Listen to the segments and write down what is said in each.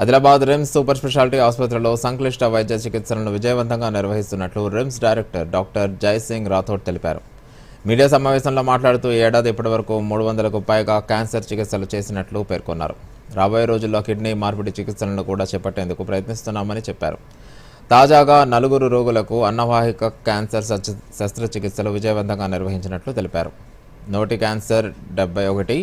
Adilabad RIMS super speciality ఆసుపత్రిలో సంక్లిష్ట వైద్య చికిత్సలను విజయవంతంగా నిర్వహిస్తున్నట్లు RIMS director doctor Jaisingh Rathod తెలిపారు. మీడియా సమావేశంలో మాట్లాడుతూ ఈ ఏడాది ఇప్పటివరకు 300కు పైగా క్యాన్సర్ చికిత్సలు చేసినట్లు పేర్కొన్నారు. రాబోయే రోజుల్లో కిడ్నీ మార్పిడి చికిత్సలను కూడా చేపట్టేందుకు ప్రయత్నిస్తున్నామని చెప్పారు. తాజాగా 4 రోగులకు అన్నవాహిక క్యాన్సర్ శస్త్రచికిత్సలు విజయవంతంగా నిర్వహించినట్లు తెలిపారు. నోటి క్యాన్సర్ 71,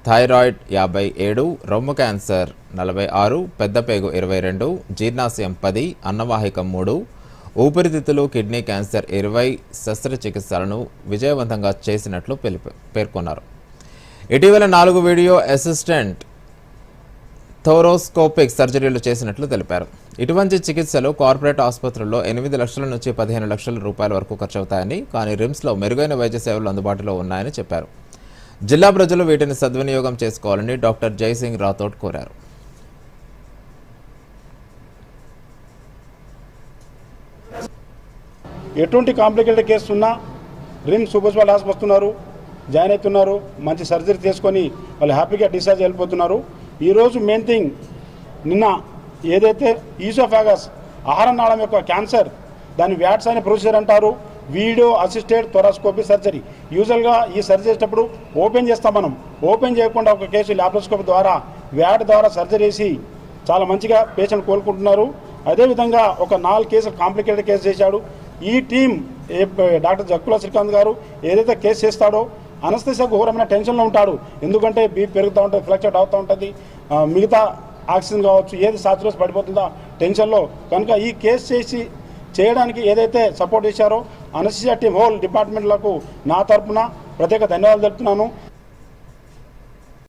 థైరాయిడ్ 57, రొమ్ము క్యాన్సర్ 46, పెద్దపేగు 22, జీర్ణాశయం 10, అన్నవాహికం 3, ఊపిరితిత్తులు కిడ్నీ క్యాన్సర్ 20 శస్త్రచికిత్సలను విజయవంతంగా చేసినట్లు పేర్కొన్నారు. ఇటీవల 4 వీడియో అసిస్టెంట్ థోరోస్కోపిక్ సర్జరీలు చేసినట్లు తెలిపారు. ఇటువంటి చికిత్సలు కార్పొరేట్ ఆసుపత్రుల్లో 8 లక్షల నుంచి 15 లక్షల రూపాయల వరకు ఖర్చవుతాయని, కానీ రిమ్స్లో మెరుగైన వైద్య సేవలు అందుబాటులో ఉన్నాయని చెప్పారు. జిల్లా ప్రజలు వీటిని సద్వినియోగం చేసుకోవాలని డాక్టర్ జైసింగ్ రాథోడ్ కోరారు. ఎటువంటి కాంప్లికేటెడ్ కేసు ఉన్నా రిమ్స్ సూపర్ స్పెషాలిటీ హాస్పిటల్ వస్తున్నారు, జాయిన్ అవుతున్నారు, మంచి సర్జరీ చేసుకొని వాళ్ళు హ్యాపీగా డిశ్చార్జ్ వెళ్ళిపోతున్నారు. ఈరోజు మెయిన్ థింగ్, నిన్న ఏదైతే ఈసోఫాగస్ ఆహార నాళం యొక్క క్యాన్సర్, దాన్ని వ్యాట్స్ అనే ప్రొసీజర్ అంటారు, వీడియో అసిస్టెడ్ థొరాస్కోపీ సర్జరీ. యూజువల్గా ఈ సర్జరీ చేసేటప్పుడు ఓపెన్ చేస్తాం. మనం ఓపెన్ చేయకుండా ఒక కేసు ల్యాప్రోస్కోపీ ద్వారా వ్యాట్ ద్వారా సర్జరీ చేసి చాలా మంచిగా పేషెంట్ కోలుకుంటున్నారు. అదేవిధంగా ఒక 4 కేసులు కాంప్లికేటెడ్ కేసు చేశాడు. ఈ టీం డాక్టర్ జక్కుల శ్రీకాంత్ గారు ఏదైతే కేసు చేస్తాడో అనస్థిసియా ఘోరమైన టెన్షన్లో ఉంటాడు. ఎందుకంటే బీపీ పెరుగుతూ ఉంటుంది, ఫ్లక్చుయేట్ అవుతూ ఉంటుంది, మిగతా ఆక్సిజన్ కావచ్చు ఏది సాచురేషన్ పడిపోతుందో టెన్షన్లో. కనుక ఈ కేసు చేయడానికి ఏదైతే సపోర్ట్ చేశారో అనస్థిసియా టీం హోల్ డిపార్ట్మెంట్లకు నా తరఫున ప్రత్యేక ధన్యవాదాలు తెలుపుతున్నాను.